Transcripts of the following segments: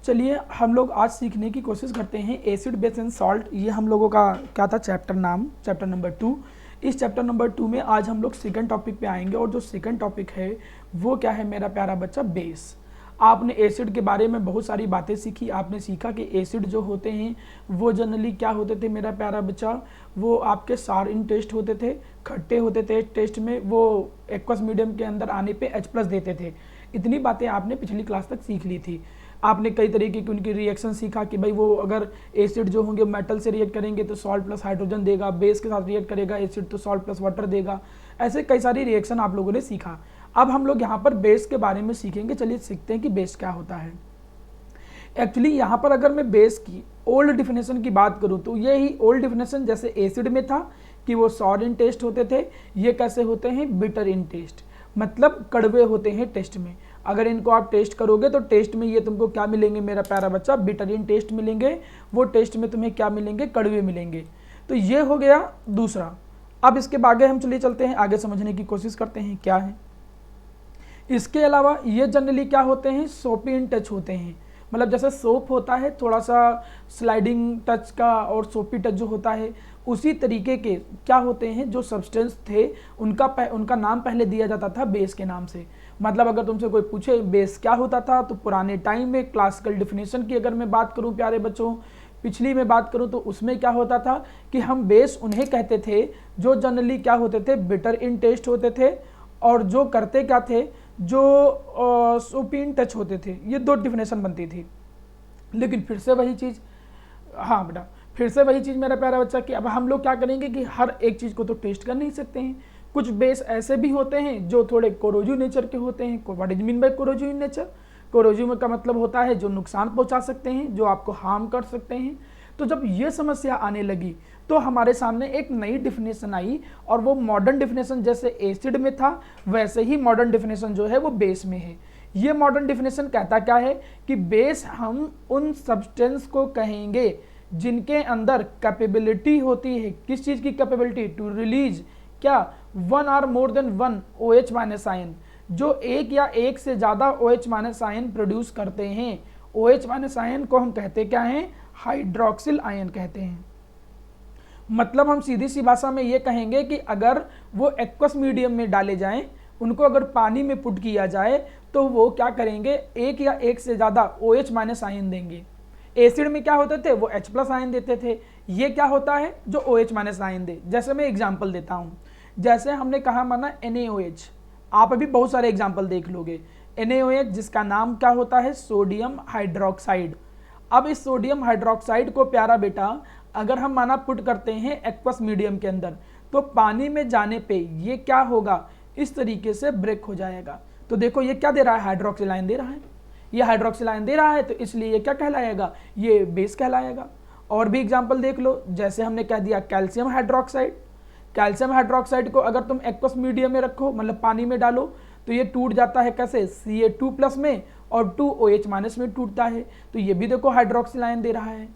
चलिए हम लोग आज सीखने की कोशिश करते हैं एसिड बेस एंड सॉल्ट। ये हम लोगों का क्या था चैप्टर नंबर 2। इस चैप्टर नंबर 2 में आज हम लोग सेकंड टॉपिक पे आएंगे और जो सेकंड टॉपिक है वो क्या है मेरा प्यारा बच्चा, बेस। आपने एसिड के बारे में बहुत सारी बातें सीखी। आपने सीखा कि एसिड जो होते हैं वो जनरली क्या होते थे मेरा प्यारा बच्चा, वो आपके सार इन टेस्ट होते थे, खट्टे होते थे टेस्ट में, वो एक्वस मीडियम के अंदर आने पे H+ देते थे। इतनी बातें आपने पिछली क्लास तक सीख ली थी। आपने कई तरीके की उनकी रिएक्शन सीखा कि भाई वो अगर एसिड जो होंगे मेटल से रिएक्ट करेंगे तो सॉल्ट प्लस हाइड्रोजन देगा, बेस के साथ रिएक्ट करेगा एसिड तो सॉल्ट प्लस वाटर देगा। ऐसे कई सारी रिएक्शन आप लोगों ने सीखा। अब हम लोग यहाँ पर बेस के बारे में सीखेंगे। चलिए सीखते हैं कि बेस क्या होता है। एक्चुअली यहाँ पर अगर मैं बेस की ओल्ड डिफिनेशन की बात करूँ तो यही ओल्ड डिफिनेशन जैसे एसिड में था कि वो सॉर इन टेस्ट होते थे, ये कैसे होते हैं, बिटर इन टेस्ट, मतलब कड़वे होते हैं टेस्ट में। अगर इनको आप टेस्ट करोगे तो टेस्ट में ये तुमको क्या मिलेंगे मेरा प्यारा बच्चा, बिटर इन टेस्ट मिलेंगे। वो टेस्ट में तुम्हें क्या मिलेंगे, कड़वे मिलेंगे। तो ये हो गया दूसरा। अब इसके आगे हम चलिए चलते हैं, आगे समझने की कोशिश करते हैं क्या है। इसके अलावा ये जनरली क्या होते हैं, सोपी इन टच होते हैं। मतलब जैसे सोप होता है थोड़ा सा स्लाइडिंग टच का और सोपी टच जो होता है, उसी तरीके के क्या होते हैं जो सब्सटेंस थे उनका नाम पहले दिया जाता था बेस के नाम से। मतलब अगर तुमसे कोई पूछे बेस क्या होता था तो पुराने टाइम में क्लासिकल डिफिनेशन की अगर मैं बात करूं प्यारे बच्चों, पिछली में बात करूं तो उसमें क्या होता था कि हम बेस उन्हें कहते थे जो जनरली क्या होते थे, बिटर इन टेस्ट होते थे और जो करते क्या थे, जो सोपी इन टच होते थे। ये दो डिफिनेशन बनती थी। लेकिन फिर से वही चीज़, हाँ बेटा फिर से वही चीज़ मेरा प्यारा बच्चा कि अब हम लोग क्या करेंगे कि हर एक चीज़ को तो टेस्ट कर नहीं सकते हैं। कुछ बेस ऐसे भी होते हैं जो थोड़े कोरोजिव नेचर के होते हैं। What is mean bye corrosive nature, corrosive का मतलब होता है जो नुकसान पहुंचा सकते हैं, जो आपको हार्म कर सकते हैं। तो जब ये समस्या आने लगी तो हमारे सामने एक नई डिफिनेशन आई और वो मॉडर्न डिफिनेशन जैसे एसिड में था वैसे ही मॉडर्न डिफिनेशन जो है वो बेस में है। ये मॉडर्न डिफिनेशन कहता क्या है कि बेस हम उन सब्सटेंस को कहेंगे जिनके अंदर कैपेबिलिटी होती है, किस चीज़ की कैपेबिलिटी, टू रिलीज क्या, 1 और more than 1 OH minus ion, जो एक या एक से ज़्यादा OH माइनस आयन प्रोड्यूस करते हैं। OH माइनस आयन को हम कहते क्या हैं, हाइड्रोक्सिल आयन कहते हैं। मतलब हम सीधी सी भाषा में ये कहेंगे कि अगर वो एक्वस मीडियम में डाले जाएं, उनको अगर पानी में पुट किया जाए तो वो क्या करेंगे, एक या एक से ज़्यादा OH माइनस आयन देंगे। एसिड में क्या होते थे, वो H+ आयन देते थे। ये क्या होता है जो OH माइनस आयन दे। जैसे मैं एग्जांपल देता हूँ, जैसे हमने कहा माना NaOH, आप अभी बहुत सारे एग्जांपल देख लोगे। NaOH जिसका नाम क्या होता है, सोडियम हाइड्रोक्साइड। अब इस सोडियम हाइड्रोक्साइड को प्यारा बेटा अगर हम माना पुट करते हैं एक्वस मीडियम के अंदर तो पानी में जाने पे ये क्या होगा, इस तरीके से ब्रेक हो जाएगा। तो देखो ये क्या दे रहा है, हाइड्रोक्सिल आयन दे रहा है। ये हाइड्रोक्सिल आयन दे रहा है तो इसलिए ये क्या कहलाएगा, ये बेस कहलाएगा। और भी एग्जांपल देख लो, जैसे हमने कह दिया कैल्शियम हाइड्रोक्साइड। कैल्शियम हाइड्रोक्साइड को अगर तुम एक्वस मीडियम में रखो, मतलब पानी में डालो, तो ये टूट जाता है कैसे, Ca2+ में और 2OH माइनस में टूटता है। तो ये भी देखो हाइड्रोक्सिल आयन दे रहा है।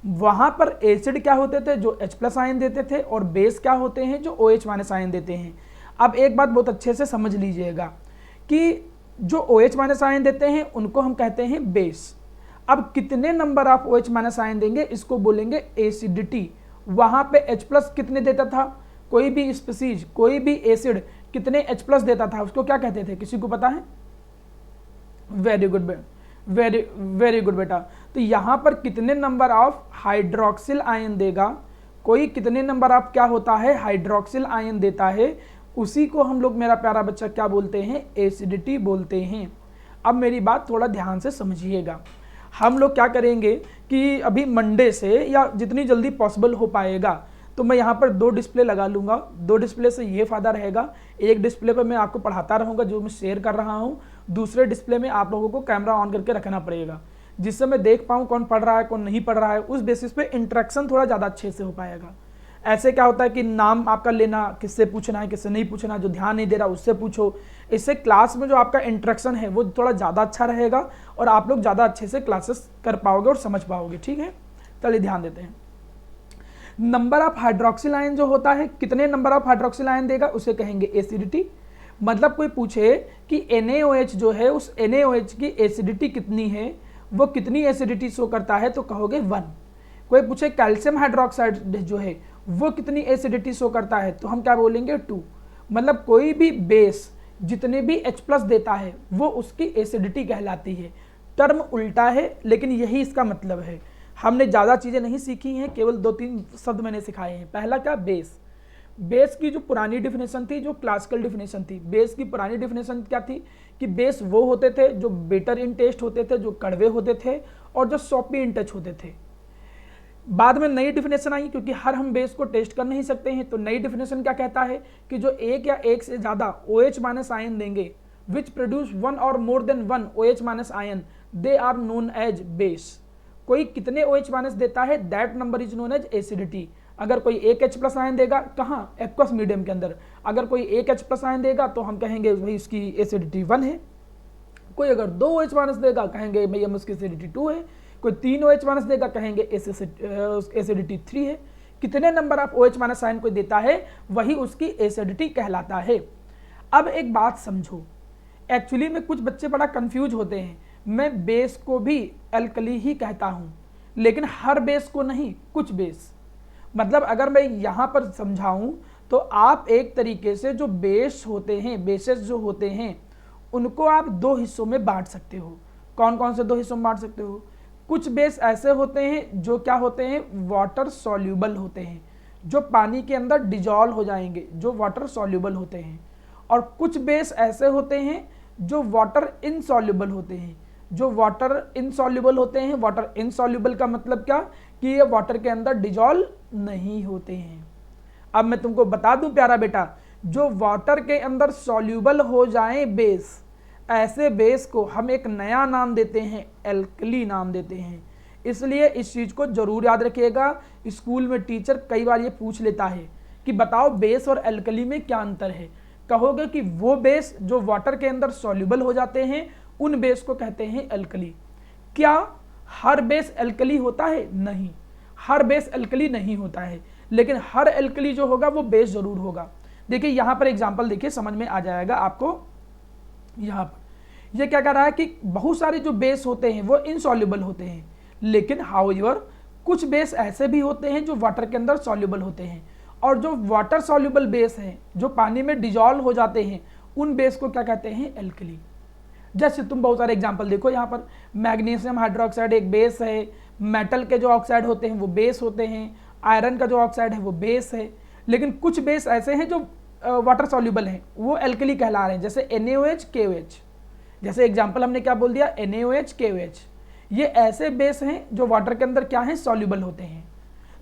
वहां पर एसिड क्या होते थे, जो H+ आयन देते थे, और बेस क्या होते हैं, जो OH माइनस आयन देते हैं। अब एक बात बहुत अच्छे से समझ लीजिएगा कि जो OH माइनस आयन देते हैं उनको हम कहते हैं बेस। अब कितने number of OH minus ion देंगे इसको बोलेंगे एसिडिटी। वहां पे H+ कितने देता था, कोई भी स्पीसीज, कोई भी एसिड कितने H+ देता था उसको क्या कहते थे, किसी को पता है? वेरी गुड, वेरी गुड बेटा। तो यहां पर कितने नंबर ऑफ हाइड्रोक्सिल आयन देगा, कोई कितने नंबर ऑफ क्या होता है, हाइड्रोक्सिल आयन देता है, उसी को हम लोग मेरा प्यारा बच्चा क्या बोलते हैं, एसिडिटी बोलते हैं। अब मेरी बात थोड़ा ध्यान से समझिएगा। हम लोग क्या करेंगे कि अभी मंडे से या जितनी जल्दी पॉसिबल हो पाएगा तो मैं यहाँ पर 2 डिस्प्ले लगा लूँगा। 2 डिस्प्ले से ये फ़ायदा रहेगा, एक डिस्प्ले पर मैं आपको पढ़ाता रहूँगा जो मैं शेयर कर रहा हूँ, दूसरे डिस्प्ले में आप लोगों को कैमरा ऑन करके रखना पड़ेगा जिससे मैं देख पाऊँ कौन पढ़ रहा है कौन नहीं पढ़ रहा है। उस बेसिस पे इंटरेक्शन थोड़ा ज़्यादा अच्छे से हो पाएगा। ऐसे क्या होता है कि नाम आपका लेना, किससे पूछना है किससे नहीं पूछना, जो ध्यान नहीं दे रहा उससे पूछो। इससे क्लास में जो आपका इंटरेक्शन है वो थोड़ा ज़्यादा अच्छा रहेगा और आप लोग ज़्यादा अच्छे से क्लासेस कर पाओगे और समझ पाओगे। ठीक है, चलिए ध्यान देते हैं। नंबर ऑफ हाइड्रोक्सिल आयन जो होता है, कितने नंबर ऑफ हाइड्रोक्सिल आयन देगा उसे कहेंगे एसिडिटी। मतलब कोई पूछे कि NaOH जो है उस NaOH की एसिडिटी कितनी है, वो कितनी एसिडिटी शो करता है, तो कहोगे 1। कोई पूछे कैल्शियम हाइड्रोक्साइड जो है वो कितनी एसिडिटी शो करता है, तो हम क्या बोलेंगे 2। मतलब कोई भी बेस जितने भी H+ देता है वो उसकी एसिडिटी कहलाती है। टर्म उल्टा है लेकिन यही इसका मतलब है। हमने ज़्यादा चीज़ें नहीं सीखी हैं, केवल 2-3 शब्द मैंने सिखाए हैं। पहला क्या, बेस। बेस की जो पुरानी डिफिनेशन थी, जो क्लासिकल डिफिनेशन थी, बेस की पुरानी डिफिनेशन क्या थी कि बेस वो होते थे जो बिटर इन टेस्ट होते थे, जो कड़वे होते थे और जो सॉपी इन टच होते थे। बाद में नई डिफिनेशन आई, क्योंकि हर हम बेस को टेस्ट कर नहीं सकते हैं, तो नई डिफिनेशन क्या कहता है कि जो एक या एक से ज़्यादा OH- आयन देंगे, विच प्रोड्यूस 1 और more than 1 OH- ion, they are known as base. कोई कितने OH- देता है, that number is known as acidity. अगर कोई एक H+ आयन देगा, कहाँ, एक्वस मीडियम के अंदर, अगर कोई एक H+ आयन देगा तो हम कहेंगे भाई इसकी एसिडिटी 1 है। कोई अगर 2 OH- देगा, कहेंगे भाई हम उसकी एसिडिटी 2 है। कोई 3 OH- देगा, कहेंगे एसिडिटी 3 है। कितने नंबर ऑफ OH- आयन कोई देता है वही उसकी एसिडिटी कहलाता है। अब एक बात समझो, एक्चुअली में कुछ बच्चे बड़ा कंफ्यूज होते हैं। मैं बेस को भी एल्कली ही कहता हूँ, लेकिन हर बेस को नहीं, कुछ बेस। मतलब अगर मैं यहाँ पर समझाऊं तो आप एक तरीके से जो बेस होते हैं, बेसेस जो होते हैं, उनको आप 2 हिस्सों में बांट सकते हो। कौन कौन से 2 हिस्सों में बांट सकते हो? कुछ बेस ऐसे होते हैं जो क्या होते हैं, वाटर सॉल्यूबल होते हैं, जो पानी के अंदर डिजॉल्व हो जाएंगे, जो वाटर सॉल्यूबल होते हैं। और कुछ बेस ऐसे होते हैं जो वाटर इनसॉल्यूबल होते हैं, जो वाटर इनसॉल्यूबल होते हैं। वाटर इनसॉल्यूबल का मतलब क्या, कि ये वाटर के अंदर डिजॉल्व नहीं होते हैं। अब मैं तुमको बता दूं प्यारा बेटा, जो वाटर के अंदर सॉल्यूबल हो जाए बेस, ऐसे बेस को हम एक नया नाम देते हैं, एल्कली नाम देते हैं। इसलिए इस चीज को जरूर याद रखिएगा। स्कूल में टीचर कई बार ये पूछ लेता है कि बताओ बेस और एल्कली में क्या अंतर है। कहोगे कि वो बेस जो वाटर के अंदर सॉल्यूबल हो जाते हैं, उन बेस को कहते हैं एल्कली। क्या हर बेस एल्कली होता है? नहीं, हर बेस एल्कली नहीं होता है, लेकिन हर एल्कली जो होगा वो बेस जरूर होगा। देखिए यहाँ पर एग्जांपल देखिए, समझ में आ जाएगा आपको। यहाँ पर ये क्या कह रहा है कि बहुत सारे जो बेस होते हैं वो इनसॉल्यूबल होते हैं, लेकिन हाउएवर कुछ बेस ऐसे भी होते हैं जो वाटर के अंदर सॉल्यूबल होते हैं। और जो वाटर सॉल्यूबल बेस हैं, जो पानी में डिजॉल्व हो जाते हैं, उन बेस को क्या कहते हैं, एल्कली। जैसे तुम बहुत सारे एग्जांपल देखो, यहाँ पर मैग्नीशियम हाइड्रोक्साइड एक बेस है, मेटल के जो ऑक्साइड होते हैं वो बेस होते हैं, आयरन का जो ऑक्साइड है वो बेस है। लेकिन कुछ बेस ऐसे हैं जो वाटर सॉल्यूबल हैं, वो एल्कली कहला रहे हैं, जैसे NaOH KOH। जैसे एग्जांपल हमने क्या बोल दिया, NaOH KOH। ये ऐसे बेस हैं जो वाटर के अंदर क्या है, सॉल्यूबल होते हैं।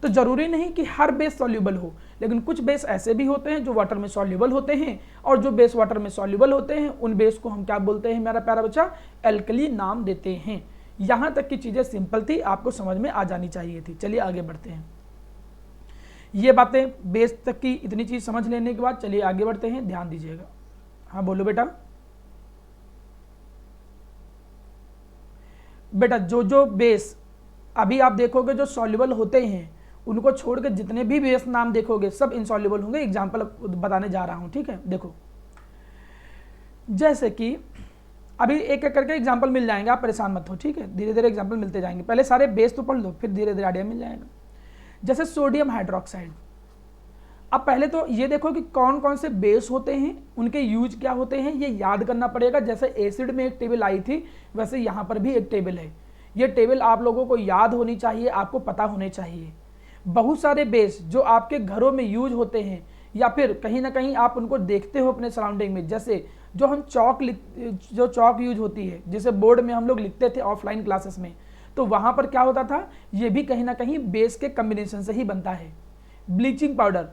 तो जरूरी नहीं कि हर बेस सॉल्यूबल हो, लेकिन कुछ बेस ऐसे भी होते हैं जो वाटर में सॉल्यूबल होते हैं, और जो बेस वाटर में सॉल्यूबल होते हैं उन बेस को हम क्या बोलते हैं मेरा प्यारा बच्चा, एल्कली नाम देते हैं। यहां तक की चीजें सिंपल थी, आपको समझ में आ जानी चाहिए थी। चलिए आगे बढ़ते हैं। ये बातें बेस तक की इतनी चीज समझ लेने के बाद चलिए आगे बढ़ते हैं, ध्यान दीजिएगा। हाँ बोलो बेटा। बेटा जो बेस अभी आप देखोगे जो सॉल्यूबल होते हैं, उनको छोड़ के जितने भी बेस नाम देखोगे सब इनसॉल्यूबल होंगे। एग्जांपल बताने जा रहा हूं, ठीक है। देखो जैसे कि अभी एक एक करके एग्जांपल मिल जाएंगे, आप परेशान मत हो, ठीक है। धीरे धीरे एग्जांपल मिलते जाएंगे, पहले सारे बेस तो पढ़ लो, फिर धीरे धीरे आइडिया मिल जाएगा। जैसे सोडियम हाइड्रोक्साइड। अब पहले तो ये देखो कि कौन कौन से बेस होते हैं, उनके यूज क्या होते हैं, ये याद करना पड़ेगा। जैसे एसिड में एक टेबल आई थी, वैसे यहाँ पर भी एक टेबल है। ये टेबल आप लोगों को याद होनी चाहिए, आपको पता होने चाहिए। बहुत सारे बेस जो आपके घरों में यूज होते हैं, या फिर कहीं ना कहीं आप उनको देखते हो अपने सराउंडिंग में। जैसे जो हम जो चौक यूज होती है, जिसे बोर्ड में हम लोग लिखते थे ऑफलाइन क्लासेस में, तो वहाँ पर क्या होता था, ये भी कहीं ना कहीं बेस के कम्बिनेशन से ही बनता है। ब्लीचिंग पाउडर,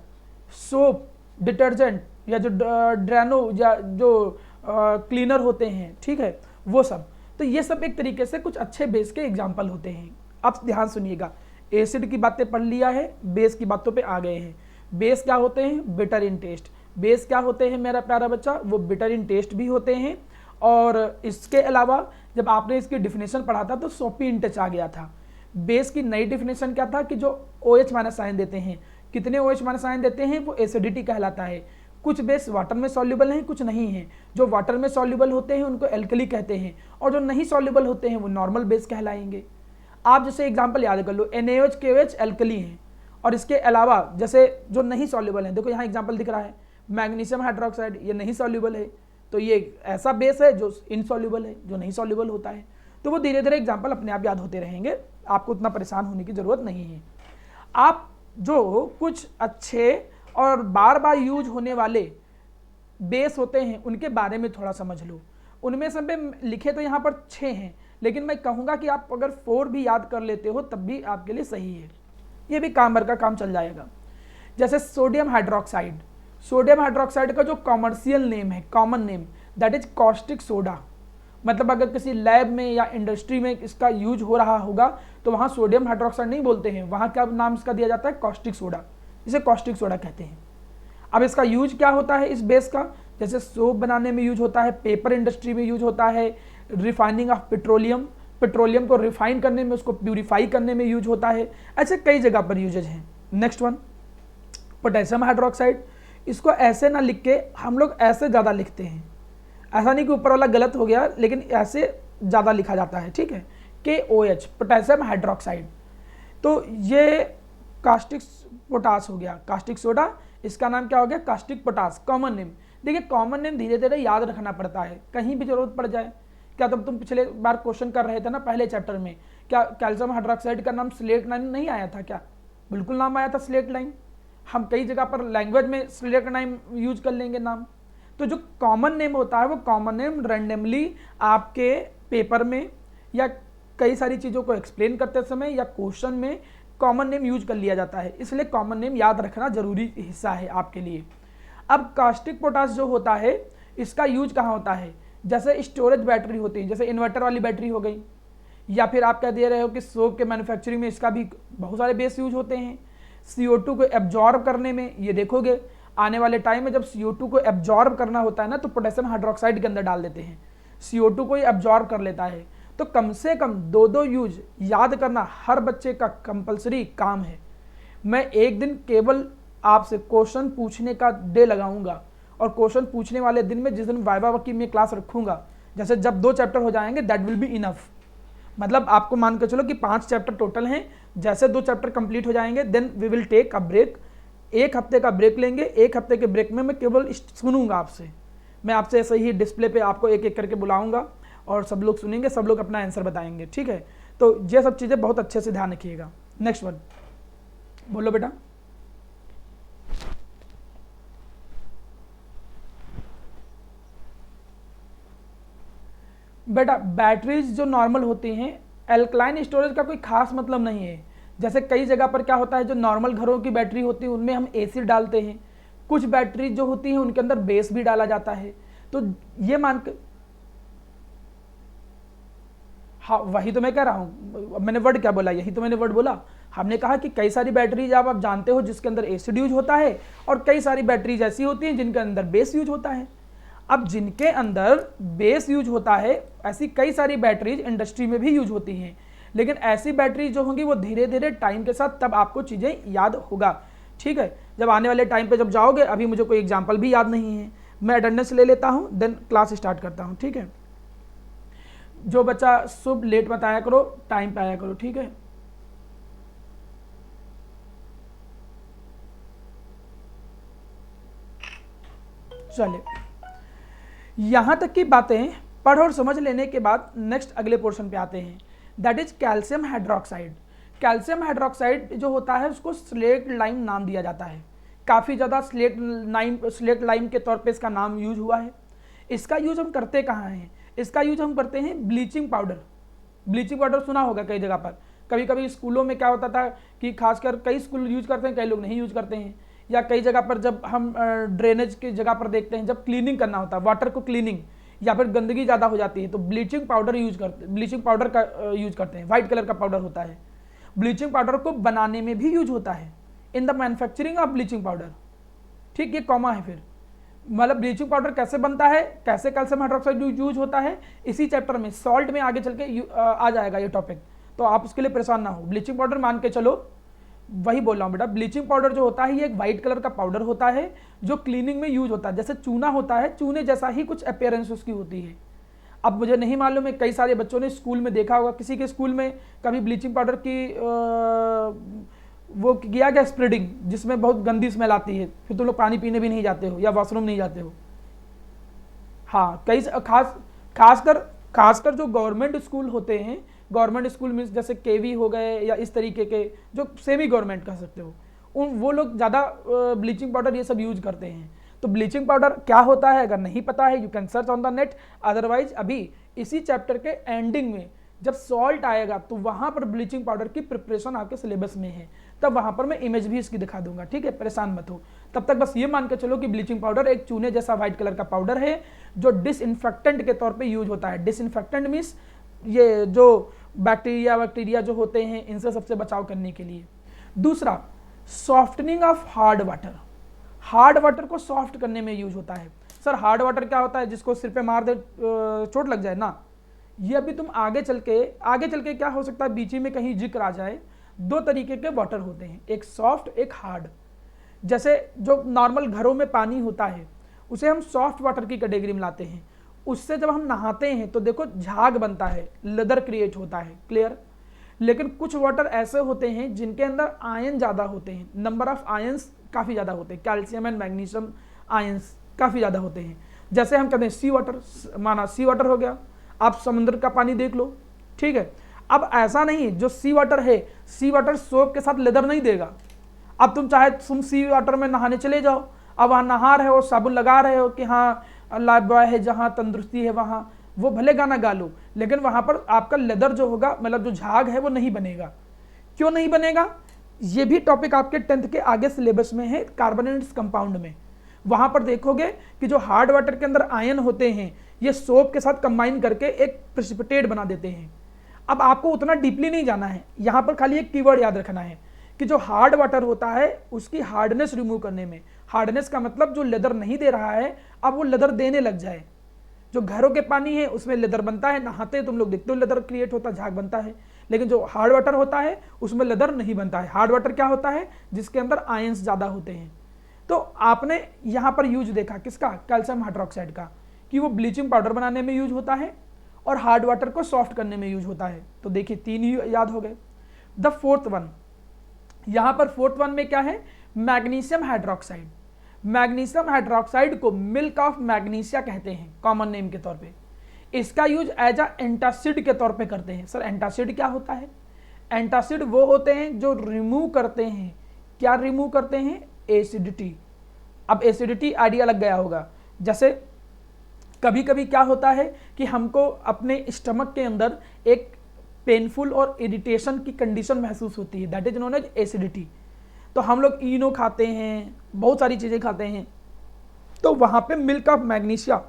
सोप, डिटर्जेंट, या जो ड्रेनो या जो क्लीनर होते हैं, ठीक है, वो सब। तो ये सब एक तरीके से कुछ अच्छे बेस के एग्जाम्पल होते हैं। अब ध्यान सुनिएगा, एसिड की बातें पढ़ लिया है, बेस की बातों पे आ गए हैं। बेस क्या होते हैं, बिटर इन टेस्ट। बेस क्या होते हैं मेरा प्यारा बच्चा, वो बिटर इन टेस्ट भी होते हैं। और इसके अलावा जब आपने इसकी डिफिनेशन पढ़ा था तो सोपी इन टच आ गया था। बेस की नई डिफिनेशन क्या था कि जो OH- आयन देते हैं, कितने OH- आयन देते हैं, वो एसिडिटी कहलाता है। कुछ बेस वाटर में सॉल्युबल हैं, कुछ नहीं हैं। जो वाटर में सॉल्युबल होते हैं उनको एल्कली कहते हैं, और जो नहीं सॉल्युबल होते हैं वो नॉर्मल बेस कहलाएंगे। आप जैसे एग्जांपल याद कर लो, NaOH KOH एल्कली हैं, और इसके अलावा जैसे जो नहीं सॉल्युबल हैं, देखो यहाँ एग्जांपल दिख रहा है मैग्नीशियम हाइड्रोक्साइड, ये नहीं सॉल्युबल है, तो ये ऐसा बेस है जो इनसॉल्युबल है, जो नहीं सॉल्युबल होता है। तो वो धीरे धीरे एग्जांपल अपने आप याद होते रहेंगे, आपको उतना परेशान होने की ज़रूरत नहीं है। आप जो कुछ अच्छे और बार बार यूज होने वाले बेस होते हैं उनके बारे में थोड़ा समझ लो। उनमें सब में लिखे तो यहाँ पर 6 हैं, लेकिन मैं कहूँगा कि आप अगर 4 भी याद कर लेते हो तब भी आपके लिए सही है, ये भी काम भर का काम चल जाएगा। जैसे सोडियम हाइड्रोक्साइड, सोडियम हाइड्रोक्साइड का जो कॉमर्शियल नेम है, common name, that is caustic soda. मतलब अगर किसी लैब में या इंडस्ट्री में इसका यूज हो रहा होगा तो वहाँ सोडियम हाइड्रोक्साइड नहीं बोलते हैं, वहाँ क्या नाम इसका दिया जाता है, कॉस्टिक सोडा, जिसे कॉस्टिक सोडा कहते हैं। अब इसका यूज क्या होता है इस बेस का, जैसे सोप बनाने में यूज होता है, पेपर इंडस्ट्री में यूज होता है, रिफाइनिंग ऑफ पेट्रोलियम, पेट्रोलियम को रिफाइन करने में, उसको प्यूरिफाई करने में यूज होता है। ऐसे कई जगह पर यूजेज हैं। Next one, potassium hydroxide. इसको ऐसे ना लिख के हम लोग ऐसे ज़्यादा लिखते हैं, ऐसा नहीं कि ऊपर वाला गलत हो गया, लेकिन ऐसे ज़्यादा लिखा जाता है, ठीक है, KOH, पोटेशियम हाइड्रोक्साइड। तो ये कास्टिक पोटास हो गया, कास्टिक सोडा, इसका नाम क्या हो गया, कास्टिक पोटास, कॉमन नेम। देखिए कॉमन नेम धीरे धीरे याद रखना पड़ता है, कहीं भी जरूरत पड़ जाए। क्या तुम पिछले बार क्वेश्चन कर रहे थे ना पहले चैप्टर में, क्या कैल्शियम हाइड्रोक्साइड का नाम स्लेट लाइन नहीं आया था क्या? बिल्कुल नाम आया था स्लेट लाइन। हम कई जगह पर लैंग्वेज में स्लेट लाइन यूज कर लेंगे नाम। तो जो कॉमन नेम होता है वो कॉमन नेम रैंडमली आपके पेपर में या कई सारी चीज़ों को एक्सप्लेन करते समय या क्वेश्चन में कॉमन नेम यूज कर लिया जाता है, इसलिए कॉमन नेम याद रखना जरूरी हिस्सा है आपके लिए। अब कास्टिक पोटास जो होता है इसका यूज कहाँ होता है, जैसे स्टोरेज बैटरी होती है, जैसे इन्वर्टर वाली बैटरी हो गई, या फिर आप कह दे रहे हो कि सोप के मैन्युफैक्चरिंग में इसका भी बहुत सारे बेस यूज होते हैं। CO2 को एब्जॉर्ब करने में, ये देखोगे आने वाले टाइम में जब CO2 को एब्जॉर्ब करना होता है ना तो पोटेशियम हाइड्रोक्साइड के अंदर डाल देते हैं, CO2 को ये एब्जॉर्ब कर लेता है। तो कम से कम 2-2 यूज याद करना हर बच्चे का कंपलसरी काम है। मैं एक दिन केवल आपसे क्वेश्चन पूछने का डे लगाऊंगा, और क्वेश्चन पूछने वाले दिन में जिस दिन वाइवा की मैं क्लास रखूंगा, जैसे जब 2 चैप्टर हो जाएंगे दैट विल बी इनफ। मतलब आपको मान कर चलो कि 5 चैप्टर टोटल हैं, जैसे 2 चैप्टर कंप्लीट हो जाएंगे then we will take a break, 1 हफ्ते का ब्रेक लेंगे। 1 हफ्ते के ब्रेक में मैं केवल सुनूंगा आपसे, मैं आपसे ऐसे ही डिस्प्ले पे आपको एक एक करके बुलाऊंगा और सब लोग सुनेंगे, सब लोग अपना आंसर बताएंगे, ठीक है। तो ये सब चीज़ें बहुत अच्छे से ध्यान रखिएगा। नेक्स्ट वन बोलो बेटा। बेटा बैटरीज जो नॉर्मल होती हैं, एल्कलाइन स्टोरेज का कोई खास मतलब नहीं है। जैसे कई जगह पर क्या होता है, जो नॉर्मल घरों की बैटरी होती है उनमें हम एसिड डालते हैं, कुछ बैटरी जो होती हैं उनके अंदर बेस भी डाला जाता है। तो ये मान कर, हाँ वही तो मैं कह रहा हूँ, मैंने वर्ड क्या बोला, यही तो मैंने वर्ड बोला। हमने कहा कि कई सारी बैटरीज आप जानते हो जिसके अंदर एसिड यूज होता है, और कई सारी बैटरीज ऐसी होती हैं जिनके अंदर बेस यूज होता है। अब जिनके अंदर बेस यूज होता है ऐसी कई सारी बैटरीज इंडस्ट्री में भी यूज होती हैं, लेकिन ऐसी बैटरी जो होंगी वो धीरे धीरे टाइम के साथ तब आपको चीज़ें याद होगा, ठीक है। जब आने वाले टाइम पे जब जाओगे, अभी मुझे कोई एग्जांपल भी याद नहीं है, मैं अटेंडेंस ले लेता हूँ देन क्लास स्टार्ट करता हूँ, ठीक है। जो बच्चा सुबह लेट मत आया करो, टाइम पे आया करो, ठीक है। चलिए, यहां तक की बातें पढ़ और समझ लेने के बाद नेक्स्ट अगले पोर्शन पे आते हैं, that is calcium hydroxide. Calcium hydroxide जो होता है उसको स्लेट लाइम नाम दिया जाता है। काफ़ी ज़्यादा स्लेट लाइम के तौर पे इसका नाम यूज हुआ है। इसका यूज हम करते कहाँ हैं, इसका यूज हम करते हैं ब्लीचिंग पाउडर। ब्लीचिंग पाउडर सुना होगा कई जगह पर, कभी कभी स्कूलों में क्या होता था कि खासकर कई स्कूल यूज करते हैं, कई लोग नहीं यूज करते हैं। या कई जगह पर जब हम ड्रेनेज की जगह पर देखते हैं, जब क्लीनिंग करना होता है, वाटर को क्लीनिंग, या फिर गंदगी ज़्यादा हो जाती है तो ब्लीचिंग पाउडर का यूज करते हैं। वाइट कलर का पाउडर होता है, ब्लीचिंग पाउडर को बनाने में भी यूज होता है, in the manufacturing of bleaching powder, ठीक। ये कॉमा है फिर, मतलब ब्लीचिंग पाउडर कैसे बनता है, कैसे कैल्शियम हाइड्रोक्साइड यूज होता है, इसी चैप्टर में सॉल्ट में आगे चल के आ जाएगा ये टॉपिक, तो आप उसके लिए परेशान ना हो। ब्लीचिंग पाउडर मान के चलो, वही बोल रहा हूँ बेटा, ब्लीचिंग पाउडर जो होता है ये एक वाइट कलर का पाउडर होता है जो क्लीनिंग में यूज होता है। जैसे चूना होता है, चूने जैसा ही कुछ अपीयरेंस उसकी होती है। अब मुझे नहीं मालूम है, कई सारे बच्चों ने स्कूल में देखा होगा, किसी के स्कूल में कभी ब्लीचिंग पाउडर की वो किया गया स्प्रेडिंग, जिसमें बहुत गंदी स्मेल आती है, फिर तुम लोग पानी पीने भी नहीं जाते हो या वॉशरूम नहीं जाते हो। हाँ, कई खासकर जो गवर्नमेंट स्कूल होते हैं, गवर्नमेंट स्कूल मीन्स जैसे केवी हो गए या इस तरीके के जो सेमी गवर्नमेंट कह सकते हो, वो लोग ज़्यादा ब्लीचिंग पाउडर ये सब यूज करते हैं। तो ब्लीचिंग पाउडर क्या होता है अगर नहीं पता है, you can search on the net. Otherwise अभी इसी चैप्टर के एंडिंग में जब सॉल्ट आएगा तो वहाँ पर ब्लीचिंग पाउडर की प्रिपरेशन आपके सिलेबस में है, तब वहाँ पर मैं इमेज भी इसकी दिखा दूंगा, ठीक है, परेशान मत हो। तब तक बस ये मान के चलो कि ब्लीचिंग पाउडर एक चूने जैसा व्हाइट कलर का पाउडर है जो डिसइंफेक्टेंट के तौर पे यूज होता है। डिसइंफेक्टेंट मीन्स ये जो बैक्टीरिया जो होते हैं इनसे सबसे बचाव करने के लिए। दूसरा, softening of hard water. Hard water को सॉफ्ट करने में यूज होता है। सर हार्ड वाटर क्या होता है? जिसको सिर पे मार दे चोट लग जाए ना, ये अभी तुम आगे चल के क्या हो सकता है, बीच में कहीं जिक्र आ जाए। दो तरीके के वाटर होते हैं, एक सॉफ्ट एक हार्ड। जैसे जो नॉर्मल घरों में पानी होता है उसे हम सॉफ्ट वाटर की कैटेगरी में लाते हैं। उससे जब हम नहाते हैं तो देखो झाग बनता है, लेदर क्रिएट होता है, क्लियर। लेकिन कुछ वाटर ऐसे होते हैं जिनके अंदर आयन ज़्यादा होते हैं, नंबर ऑफ आयंस काफ़ी ज़्यादा होते हैं, कैल्शियम एंड मैग्नीशियम आयंस काफ़ी ज़्यादा होते हैं। जैसे हम कहते हैं सी वाटर, माना सी वाटर हो गया, आप समुद्र का पानी देख लो, ठीक है। अब ऐसा नहीं, जो सी वाटर है, सी वाटर सोप के साथ लेदर नहीं देगा। अब तुम चाहे तुम सी वाटर में नहाने चले जाओ, अब वहाँ नहा रहे हो, साबुन लगा रहे हो कि हाँ लाइफ बॉय है, जहाँ तंदुरुस्ती है वहाँ, वो भले गाना गा लो, लेकिन वहाँ पर आपका लेदर जो होगा, मतलब जो झाग है वो नहीं बनेगा। क्यों नहीं बनेगा? ये भी टॉपिक आपके 10th के आगे सिलेबस में है, कार्बोनेट्स कंपाउंड में। वहाँ पर देखोगे कि जो हार्ड वाटर के अंदर आयन होते हैं ये सोप के साथ कंबाइन करके एक प्रेसिपिटेट बना देते हैं। अब आपको उतना डीपली नहीं जाना है, यहाँ पर खाली एक कीवर्ड याद रखना है कि जो हार्ड वाटर होता है उसकी हार्डनेस रिमूव करने में, हार्डनेस का मतलब जो लेदर नहीं दे रहा है अब वो लेदर देने लग जाए। जो घरों के पानी है उसमें लेदर बनता है, नहाते तुम लोग देखते हो लेदर क्रिएट होता है, झाग बनता है। लेकिन जो हार्ड वाटर होता है उसमें लेदर नहीं बनता है। हार्ड वाटर क्या होता है? जिसके अंदर आयंस ज़्यादा होते हैं। तो आपने यहाँ पर यूज देखा किसका? कैल्शियम हाइड्रोक्साइड का, कि वो ब्लीचिंग पाउडर बनाने में यूज होता है और हार्ड वाटर को सॉफ्ट करने में यूज होता है। तो देखिए 3 ही याद हो गए। द फोर्थ वन, यहाँ पर फोर्थ वन में क्या है? Magnesium hydroxide. मैग्नीशियम हाइड्रोक्साइड को मिल्क ऑफ मैग्नीशिया कहते हैं कॉमन नेम के तौर पे। इसका यूज एज अ एंटासिड के तौर पे करते हैं। सर एंटासिड क्या होता है? एंटासिड वो होते हैं जो रिमूव करते हैं, क्या रिमूव करते हैं? एसिडिटी। अब एसिडिटी आइडिया लग गया होगा। जैसे कभी कभी क्या होता है कि हमको अपने स्टमक के अंदर एक पेनफुल और इरिटेशन की कंडीशन महसूस होती है, that is known as acidity. तो हम लोग इनो खाते हैं, बहुत सारी चीज़ें खाते हैं, तो वहाँ पे मिल्क ऑफ मैग्नीशिया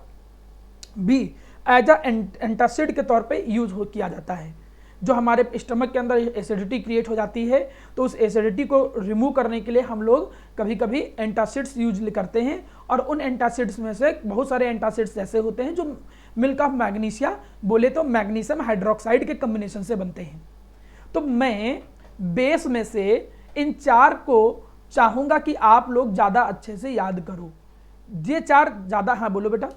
भी एज अ एंटासिड के तौर पे यूज किया जाता है। जो हमारे स्टमक के अंदर एसिडिटी क्रिएट हो जाती है तो उस एसिडिटी को रिमूव करने के लिए हम लोग कभी कभी एंटासिड्स यूज करते हैं। और उन एंटासिड्स में से बहुत सारे एंटासिड्स ऐसे होते हैं जो मिल्क ऑफ मैग्नीशिया बोले तो मैग्नीशियम हाइड्रोक्साइड के कम्बिनेशन से बनते हैं। तो मैं बेस में से इन 4 को चाहूँगा कि आप लोग ज़्यादा अच्छे से याद करो। ये 4 ज़्यादा, हाँ बोलो बेटा।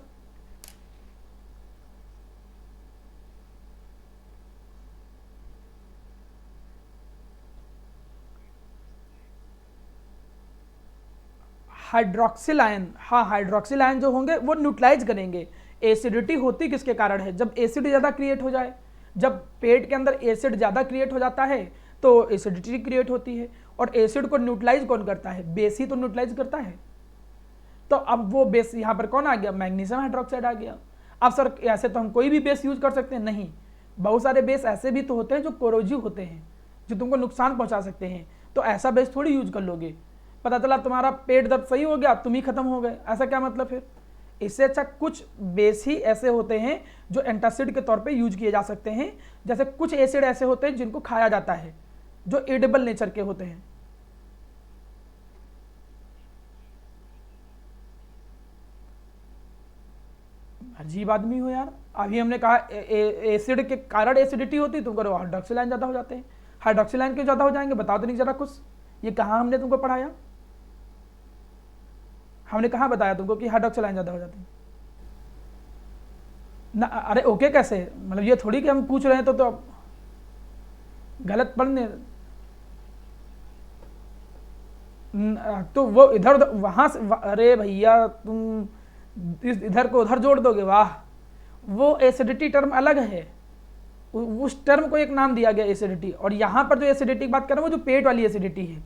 हाइड्रोक्सिल आयन, हाँ हाइड्रोक्सिल आयन जो होंगे वो न्यूट्रलाइज करेंगे। एसिडिटी होती किसके कारण है? जब एसिड ज़्यादा क्रिएट हो जाए, जब पेट के अंदर एसिड ज़्यादा क्रिएट हो जाता है तो एसिडिटी क्रिएट होती है। और एसिड को न्यूट्रलाइज कौन करता है? बेस ही तो न्यूट्रलाइज करता है। तो अब वो बेस यहाँ पर कौन आ गया? मैग्नीशियम हाइड्रोक्साइड आ गया। अब सर ऐसे तो हम कोई भी बेस यूज कर सकते हैं? नहीं, बहुत सारे बेस ऐसे भी तो होते हैं जो कोरोजिव होते हैं, जो तुमको नुकसान पहुंचा सकते हैं। तो ऐसा बेस थोड़ी यूज कर लोगे, पता चला तुम्हारा पेट दर्द सही हो गया, तुम ही खत्म हो गए, ऐसा क्या मतलब? फिर इससे अच्छा कुछ बेस ही ऐसे होते हैं जो एंटासिड के तौर पे यूज किए जा सकते हैं। जैसे कुछ एसिड ऐसे होते हैं जिनको खाया जाता है, जो एडिबल नेचर के होते हैं। अजीब आदमी हो यार, अभी हमने कहा एसिड के कारण एसिडिटी होती, तुम करो हाइड्रोक्सिल आयन ज़्यादा हो जाते हैं। हाइड्रोक्सिल आयन क्यों ज़्यादा हो जाएंगे? बताओ तो नहीं जरा कुछ, ये कहाँ हमने तुमको पढ़ाया? हमने कहाँ बताया तुमको कि हाइड्रोक्सिल आयन ज़्यादा हो जाते हैं ना? अरे ओके कैसे, मतलब ये थोड़ी कि हम पूछ रहे हैं तो गलत पढ़ने, तो वो इधर उधर वहां से अरे भैया तुम इधर को उधर जोड़ दोगे, वाह। वो एसिडिटी टर्म अलग है, उस टर्म को एक नाम दिया गया एसिडिटी, और यहाँ पर जो एसिडिटी की बात कर रहे हैं वो जो पेट वाली एसिडिटी है।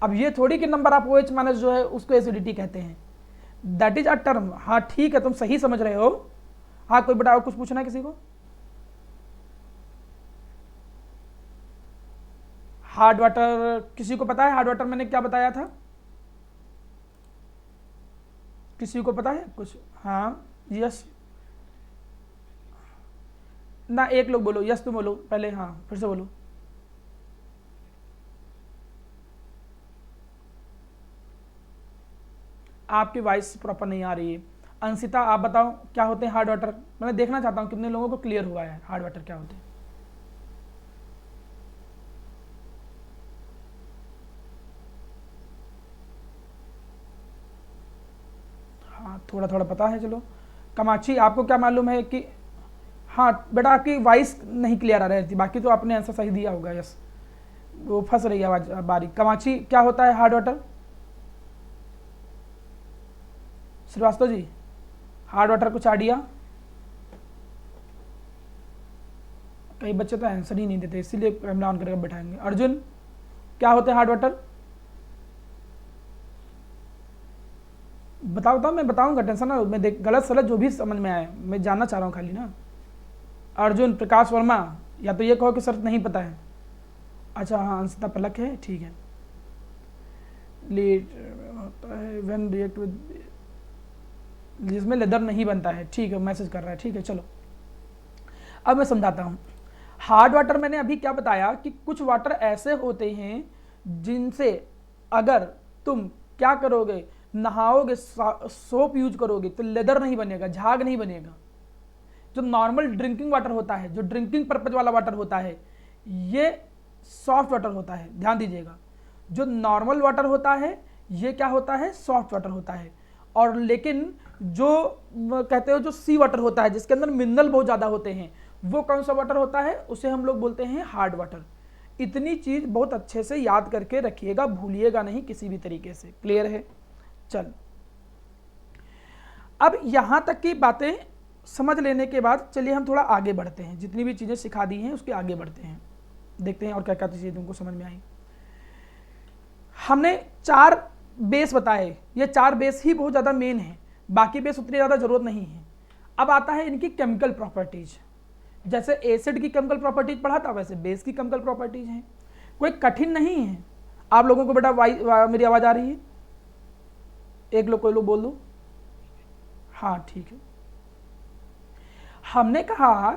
अब ये थोड़ी कि नंबर ऑफ OH माइनस जो है उसको एसिडिटी कहते हैं, दैट इज अ टर्म। हाँ ठीक है, तुम सही समझ रहे हो। हाँ कोई बताओ, कुछ पूछना है किसी को? हार्ड वाटर किसी को पता है? हार्ड वाटर मैंने क्या बताया था, किसी को पता है कुछ? हाँ यस ना, एक लोग बोलो, यस तुम बोलो पहले, हाँ फिर से बोलो। आपकी वॉइस प्रॉपर नहीं आ रही है। अंशिता आप बताओ क्या होते हैं हार्ड वाटर? मैं देखना चाहता हूँ कितने लोगों को क्लियर हुआ है हार्ड वाटर क्या होते हैं। हाँ थोड़ा थोड़ा पता है, चलो। कामाक्षी आपको क्या मालूम है कि? हाँ बेटा आपकी वॉइस नहीं क्लियर आ रही थी, बाकी तो आपने आंसर सही दिया होगा, यस। वो फंस रही है आवाज बारीक। कामाक्षी क्या होता है hard water? Srivastava ji hard water कुछ आइडिया? कई बच्चे तो आंसर ही नहीं देते, इसीलिए कैमरा ऑन करके बैठाएंगे। अर्जुन क्या होते हैं हार्ड वाटर? बताओ बताओ, मैं बताऊंगा, टेंशन ना, मैं देख गलत सलत जो भी समझ में आए मैं जानना चाह रहा हूँ खाली ना। अर्जुन प्रकाश वर्मा, या तो ये कहो कि सर नहीं पता है। अच्छा हाँ अंशिता पलक है, ठीक है। लीड होता है व्हेन रिएक्ट विद, जिसमें लेदर नहीं बनता है, ठीक है मैसेज कर रहा है, ठीक है चलो। अब मैं समझाता हूँ। हार्ड वाटर मैंने अभी क्या बताया कि कुछ वाटर ऐसे होते हैं जिनसे अगर तुम क्या करोगे, नहाओगे, सोप यूज करोगे तो लेदर नहीं बनेगा, झाग नहीं बनेगा। जो नॉर्मल ड्रिंकिंग वाटर होता है, जो ड्रिंकिंग पर्पज वाला वाटर होता है, ये सॉफ्ट वाटर होता है, ध्यान दीजिएगा। जो नॉर्मल वाटर होता है ये क्या होता है, सॉफ्ट वाटर होता है। और लेकिन जो कहते हो जो सी वाटर होता है जिसके अंदर मिनरल बहुत ज़्यादा होते हैं, वो कौन सा वाटर होता है, उसे हम लोग बोलते हैं हार्ड वाटर। इतनी चीज़ बहुत अच्छे से याद करके रखिएगा, भूलिएगा नहीं किसी भी तरीके से, क्लियर है? चल अब यहां तक की बातें समझ लेने के बाद चलिए हम थोड़ा आगे बढ़ते हैं, जितनी भी चीज़ें सिखा दी हैं उसके आगे बढ़ते हैं, देखते हैं और क्या क्या चीज़ें तुमको समझ में आई। हमने 4 बेस बताए, ये 4 बेस ही बहुत ज़्यादा मेन है, बाकी बेस उतनी ज़्यादा ज़रूरत नहीं है। अब आता है इनकी केमिकल प्रॉपर्टीज। जैसे एसिड की केमिकल प्रॉपर्टीज पढ़ा था, वैसे बेस की केमिकल प्रॉपर्टीज हैं, कोई कठिन नहीं है। आप लोगों को बेटा मेरी आवाज़ आ रही है? एक लोग कोई लोग बोल दो। हाँ ठीक है। हमने कहा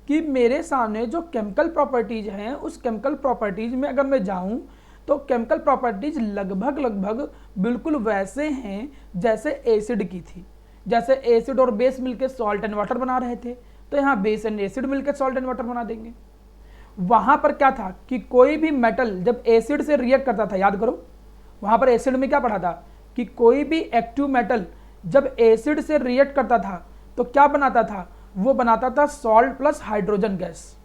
कि मेरे सामने जो केमिकल प्रॉपर्टीज हैं उस केमिकल प्रॉपर्टीज में अगर मैं जाऊं तो केमिकल प्रॉपर्टीज लगभग लगभग बिल्कुल वैसे हैं जैसे एसिड की थी। जैसे एसिड और बेस मिलकर सॉल्ट एंड वाटर बना रहे थे, तो यहाँ बेस एंड एसिड मिलकर सॉल्ट एंड वाटर बना देंगे। वहां पर क्या था कि कोई भी मेटल जब एसिड से रिएक्ट करता था, याद करो वहां पर एसिड में क्या पढ़ा था कि कोई भी एक्टिव मेटल जब एसिड से रिएक्ट करता था तो क्या बनाता था, वो बनाता था सॉल्ट प्लस हाइड्रोजन गैस।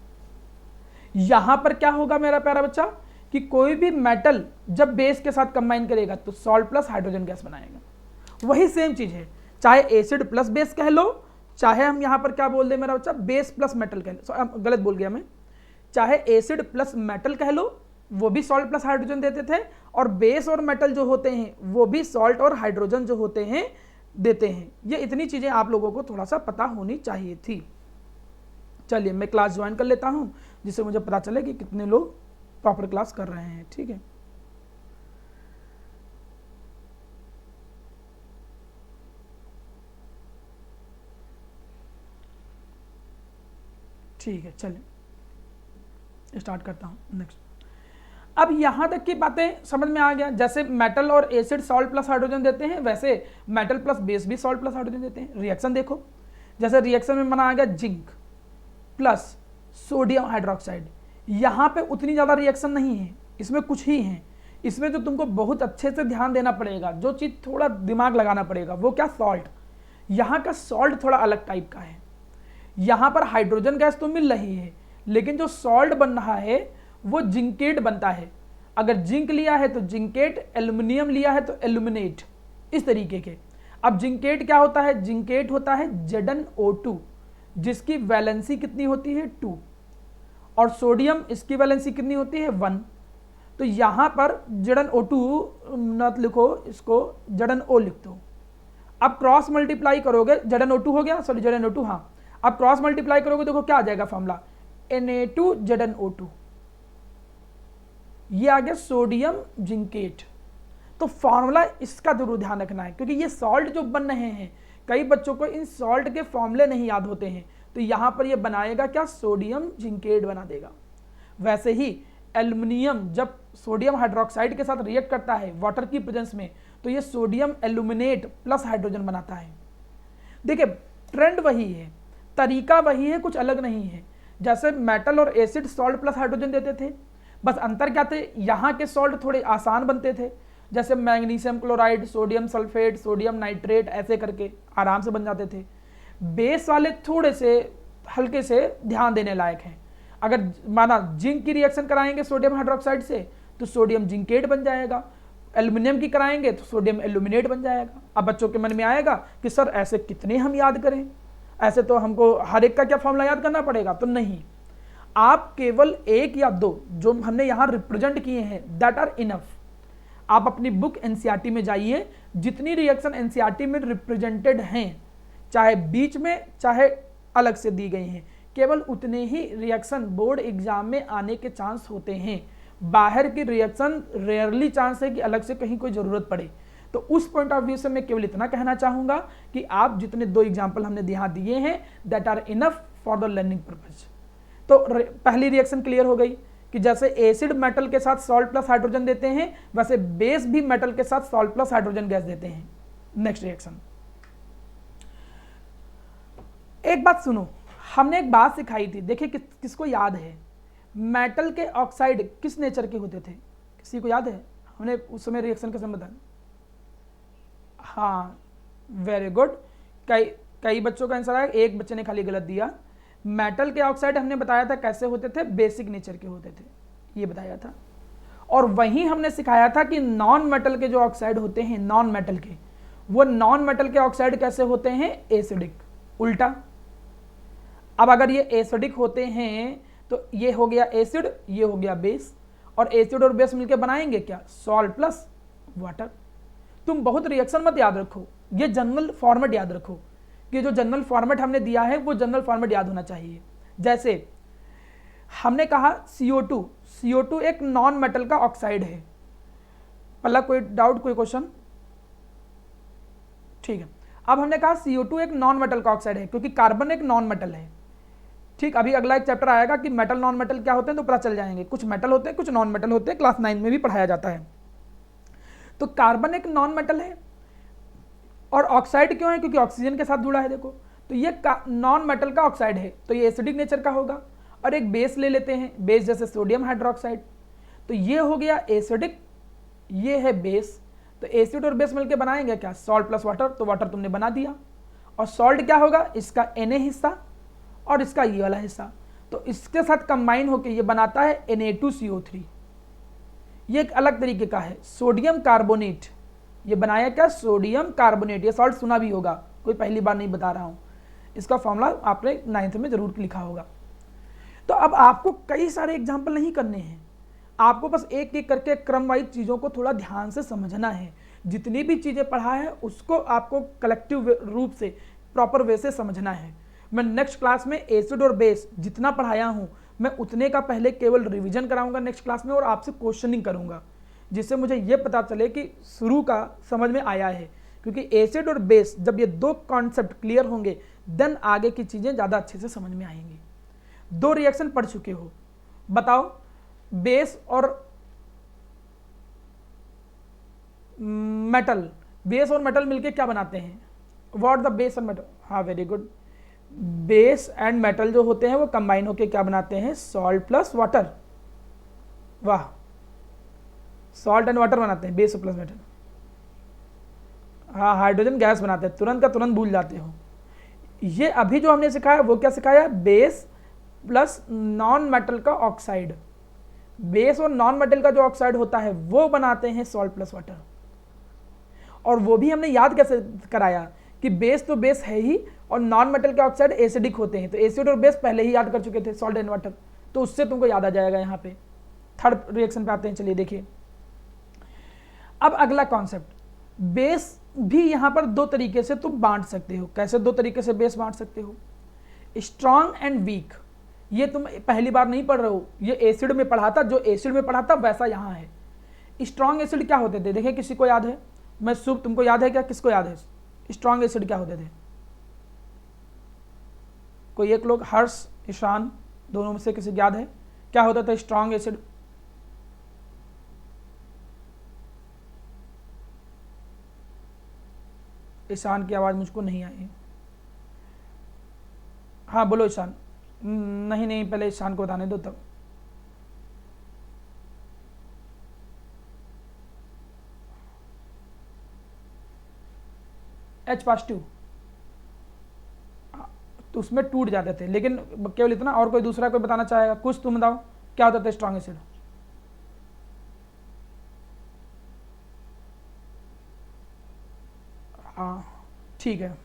यहां पर क्या होगा मेरा प्यारा बच्चा कि कोई भी मेटल जब बेस के साथ कंबाइन करेगा तो सॉल्ट प्लस हाइड्रोजन गैस बनाएगा। वही सेम चीज है, चाहे एसिड प्लस बेस कह लो, चाहे हम यहां पर क्या बोल दे मेरा बच्चा, बेस प्लस मेटल कह लो, गलत बोल गया मैं, चाहे एसिड प्लस मेटल कह लो, वो भी सॉल्ट प्लस हाइड्रोजन देते थे, और बेस और मेटल जो होते हैं वो भी सॉल्ट और हाइड्रोजन जो होते हैं देते हैं। ये इतनी चीजें आप लोगों को थोड़ा सा पता होनी चाहिए थी। चलिए मैं क्लास ज्वाइन कर लेता हूं जिससे मुझे पता चले कि कितने लोग प्रॉपर क्लास कर रहे हैं, ठीक है। ठीक है चलिए स्टार्ट करता हूं नेक्स्ट। अब यहां तक की बातें समझ में आ गया, जैसे मेटल और एसिड सॉल्ट प्लस हाइड्रोजन देते हैं, वैसे मेटल प्लस बेस भी सॉल्ट प्लस हाइड्रोजन देते हैं। रिएक्शन देखो, जैसे रिएक्शन में बना आ गया जिंक प्लस सोडियम हाइड्रोक्साइड। यहां पे उतनी ज्यादा रिएक्शन नहीं है, इसमें कुछ ही है। इसमें जो तुमको बहुत अच्छे से ध्यान देना पड़ेगा, जो चीज़ थोड़ा दिमाग लगाना पड़ेगा, वो क्या, सॉल्ट। यहाँ का सॉल्ट थोड़ा अलग टाइप का है। यहाँ पर हाइड्रोजन गैस तो मिल रही है, लेकिन जो सॉल्ट बन रहा है वो जिंकेट बनता है। अगर जिंक लिया है तो जिंकेट, एल्युमिनियम लिया है तो एल्यूमिनेट, इस तरीके के। अब जिंकेट क्या होता है, जिंकेट होता है ZnO2, जिसकी वैलेंसी कितनी होती है 2, और सोडियम इसकी वैलेंसी कितनी होती है 1। तो यहाँ पर ZnO2 मत लिखो, इसको ZnO लिख दो। अब क्रॉस मल्टीप्लाई करोगे, ZnO2 हो गया, सॉरी ZnO2, हाँ। अब क्रॉस मल्टीप्लाई करोगे, देखो क्या आ जाएगा फॉर्मूला, Na2ZnO2, ये आ गया सोडियम जिंकेट। तो फॉर्मूला इसका जरूर ध्यान रखना है, क्योंकि ये सॉल्ट जो बन रहे हैं, कई बच्चों को इन सॉल्ट के फॉर्मूले नहीं याद होते हैं, तो यहां पर ये बनाएगा क्या, सोडियम जिंकेट बना देगा। वैसे ही एल्युमिनियम जब सोडियम हाइड्रोक्साइड के साथ रिएक्ट करता है वाटर की प्रेजेंस में, तो ये सोडियम एल्यूमिनेट प्लस हाइड्रोजन बनाता है। देखिए ट्रेंड वही है, तरीका वही है, कुछ अलग नहीं है। जैसे मेटल और एसिड सॉल्ट प्लस हाइड्रोजन देते थे, बस अंतर क्या थे, यहाँ के सॉल्ट थोड़े आसान बनते थे, जैसे magnesium chloride, sodium sulphate, sodium nitrate, ऐसे करके आराम से बन जाते थे। बेस वाले थोड़े से हल्के से ध्यान देने लायक हैं। अगर माना जिंक की रिएक्शन कराएंगे सोडियम हाइड्रोक्साइड से, तो सोडियम जिंकेट बन जाएगा। एल्युमिनियम की कराएंगे तो सोडियम एल्यूमिनेट बन जाएगा। अब बच्चों के मन में आएगा कि सर ऐसे कितने हम याद करें, ऐसे तो हमको हर एक का क्या फॉर्मूला याद करना पड़ेगा, तो नहीं, आप केवल एक या दो जो हमने यहाँ रिप्रेजेंट किए हैं, दैट आर इनफ। आप अपनी बुक एनसीईआरटी में जाइए, जितनी रिएक्शन एनसीईआरटी में रिप्रेजेंटेड हैं, चाहे बीच में चाहे अलग से दी गई हैं, केवल उतने ही रिएक्शन बोर्ड एग्जाम में आने के चांस होते हैं। बाहर की रिएक्शन रेयरली चांस है कि अलग से कहीं कोई ज़रूरत पड़े। तो उस पॉइंट ऑफ व्यू से मैं केवल इतना कहना चाहूँगा कि आप जितने दो एग्जाम्पल हमने यहाँ दिए हैं, that are enough for the learning purpose. तो पहली रिएक्शन क्लियर हो गई कि जैसे एसिड मेटल के साथ सॉल्ट प्लस हाइड्रोजन देते हैं, वैसे बेस भी मेटल के साथ सॉल्ट प्लस हाइड्रोजन गैस देते हैं। नेक्स्ट रिएक्शन, एक बात सुनो, हमने एक बात सिखाई थी, देखिए किसको याद है, मेटल के ऑक्साइड किस नेचर के होते थे, किसी को याद है? हमने उस समय रिएक्शन कैसे बताया? हाँ, वेरी गुड। कई बच्चों का आंसर आया, एक बच्चे ने खाली गलत दिया। मेटल के ऑक्साइड हमने बताया था कैसे होते थे, बेसिक नेचर के होते थे, ये बताया था। और वहीं हमने सिखाया था कि नॉन मेटल के जो ऑक्साइड होते हैं, नॉन मेटल के, वो नॉन मेटल के ऑक्साइड कैसे होते हैं, एसिडिक। उल्टा, अब अगर ये एसिडिक होते हैं तो ये हो गया एसिड, ये हो गया बेस, और एसिड और बेस मिलकर बनाएंगे क्या, सॉल्ट प्लस वाटर। तुम बहुत रिएक्शन मत याद रखो, ये जनरल फॉर्मेट याद रखो कि जो जनरल फॉर्मेट हमने दिया है वो जनरल फॉर्मेट याद होना चाहिए। जैसे हमने कहा CO2, CO2 एक नॉन मेटल का ऑक्साइड है। पहला कोई डाउट, कोई क्वेश्चन? ठीक है, अब हमने कहा CO2 एक नॉन मेटल का ऑक्साइड है क्योंकि कार्बन एक नॉन मेटल है। ठीक, अभी अगला एक चैप्टर आएगा कि मेटल नॉन मेटल क्या होते हैं, तो पता चल जाएंगे, कुछ मेटल होते हैं कुछ नॉन मेटल होते हैं, क्लास 9 में भी पढ़ाया जाता है। तो कार्बन एक नॉन मेटल है, और ऑक्साइड क्यों है, क्योंकि ऑक्सीजन के साथ जुड़ा है। देखो, तो ये नॉन मेटल का ऑक्साइड है, तो ये एसिडिक नेचर का होगा। और एक बेस ले लेते हैं, बेस जैसे सोडियम हाइड्रोक्साइड, तो ये हो गया एसिडिक, ये है बेस। तो एसिड और बेस मिलकर बनाएंगे क्या, सॉल्ट प्लस वाटर, तो वाटर तुमने बना दिया। और सॉल्ट क्या होगा, इसका Na हिस्सा और इसका ये वाला हिस्सा, तो इसके साथ कंबाइन होकर ये बनाता है Na2CO3। ये एक अलग तरीके का है, सोडियम कार्बोनेट, ये बनाया क्या, सोडियम कार्बोनेट। ये सॉल्ट सुना भी होगा, कोई पहली बार नहीं बता रहा हूँ, इसका फॉर्मूला आपने 9th में जरूर लिखा होगा। तो अब आपको कई सारे एग्जाम्पल नहीं करने हैं, आपको बस एक एक करके क्रम वाइज चीज़ों को थोड़ा ध्यान से समझना है। जितनी भी चीज़ें पढ़ा है उसको आपको कलेक्टिव रूप से प्रॉपर वे से समझना है। मैं नेक्स्ट क्लास में एसिड और बेस जितना पढ़ाया हूँ, मैं उतने का पहले केवल रिवीजन कराऊंगा नेक्स्ट क्लास में, और आपसे क्वेश्चनिंग करूंगा, जिससे मुझे ये पता चले कि शुरू का समझ में आया है। क्योंकि एसिड और बेस जब ये दो कॉन्सेप्ट क्लियर होंगे, देन आगे की चीज़ें ज़्यादा अच्छे से समझ में आएंगी। दो रिएक्शन पढ़ चुके हो, बताओ बेस और मेटल, बेस और मेटल मिलके क्या बनाते हैं, व्हाट द बेस और मेटल। हाँ, very good, base and metal जो होते हैं वो कंबाइन होके क्या बनाते हैं, सॉल्ट प्लस वाटर। वाह, सॉल्ट एंड वाटर बनाते हैं, बेस प्लस मेटल। हाँ, हाइड्रोजन गैस बनाते हैं, तुरंत का तुरंत भूल जाते हो। ये अभी जो हमने सिखाया वो क्या सिखाया, बेस प्लस नॉन मेटल का ऑक्साइड। बेस और नॉन मेटल का जो ऑक्साइड होता है वो बनाते हैं सॉल्ट प्लस वाटर। और वो भी हमने याद कैसे कराया कि बेस तो बेस है ही और नॉन मेटल के ऑक्साइड एसिडिक होते हैं, तो एसिड और बेस पहले ही याद कर चुके थे, सॉल्ट एंड वाटर, तो उससे तुमको याद आ जाएगा। यहाँ पे थर्ड रिएक्शन पे आते हैं, चलिए देखिए। अब अगला कॉन्सेप्ट, बेस भी यहाँ पर दो तरीके से तुम बांट सकते हो। कैसे दो तरीके से बेस बांट सकते हो, स्ट्रॉन्ग एंड वीक। ये तुम पहली बार नहीं पढ़ रहे हो, ये एसिड में पढ़ा था, जो एसिड में पढ़ा था वैसा यहाँ है। स्ट्रॉन्ग एसिड क्या होते थे, देखिए किसी को याद है, मैं शुभ, तुमको याद है क्या, किसको याद है स्ट्रॉन्ग एसिड क्या होते थे? कोई एक लोग, हर्ष, ईशान, दोनों में से किसी को याद है क्या होता था स्ट्रॉन्ग एसिड? ईशान की आवाज मुझको नहीं आई। हाँ बोलो ईशान। नहीं नहीं, पहले ईशान को बताने दो तब। H+2 तो उसमें टूट जाते थे, लेकिन केवल इतना। और कोई दूसरा कोई बताना चाहेगा, कुछ तुम बताओ क्या होता था स्ट्रॉन्ग एसिड? हाँ ठीक है,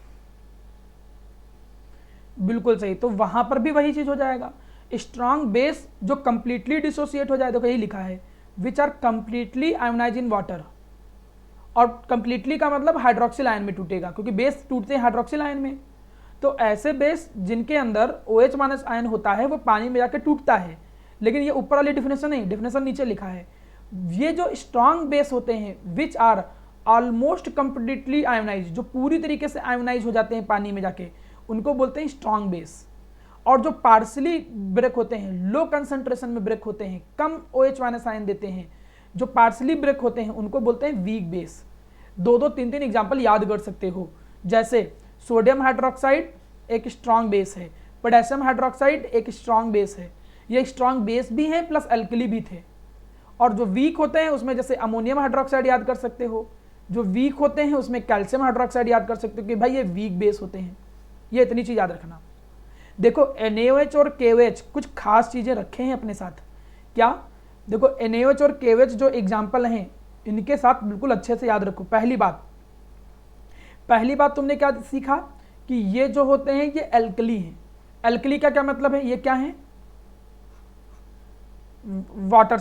बिल्कुल सही। तो वहां पर भी वही चीज हो जाएगा। स्ट्रॉन्ग बेस जो कंप्लीटली डिसोसिएट हो जाए, देखो यही लिखा है, which are completely ionise in water. और कंप्लीटली का मतलब हाइड्रोक्सिल आयन में टूटेगा, क्योंकि बेस टूटते हैं हाइड्रोक्सिल आयन में। तो ऐसे बेस जिनके अंदर OH- आयन होता है वो पानी में जाकर टूटता है। लेकिन ये ऊपर वाली डिफिनेशन नहीं, डिफिनेशन नीचे लिखा है। ये जो स्ट्रॉन्ग बेस होते हैं which are almost completely ionise, जो पूरी तरीके से आयोनाइज हो जाते हैं पानी में जाके, उनको बोलते हैं स्ट्रॉन्ग बेस। और जो पार्सली ब्रेक होते हैं, लो कंसंट्रेशन में ब्रेक होते हैं, कम OH- आयन देते हैं, जो पार्सली ब्रेक होते हैं, उनको बोलते हैं वीक बेस। दो दो तीन तीन एग्जाम्पल याद कर सकते हो, जैसे सोडियम हाइड्रोक्साइड एक स्ट्रॉन्ग बेस है, पोटेशियम हाइड्रोक्साइड एक स्ट्रॉन्ग बेस है। ये स्ट्रॉन्ग बेस भी हैं प्लस एल्कली भी थे। और जो वीक होते हैं उसमें जैसे अमोनियम हाइड्रोक्साइड याद कर सकते हो, जो वीक होते हैं उसमें कैल्शियम हाइड्रोक्साइड याद कर सकते हो कि भाई ये वीक बेस होते हैं। ये इतनी चीज याद रखना। देखो NaOH और KOH कुछ खास चीजें रखे हैं अपने साथ। क्या? देखो NaOH और KOH जो एग्जाम्पल हैं, इनके साथ बिल्कुल अच्छे से याद रखो। पहली बात तुमने क्या सीखा कि ये जो होते हैं ये एल्कली हैं। एल्कली का क्या मतलब है, ये क्या है? Water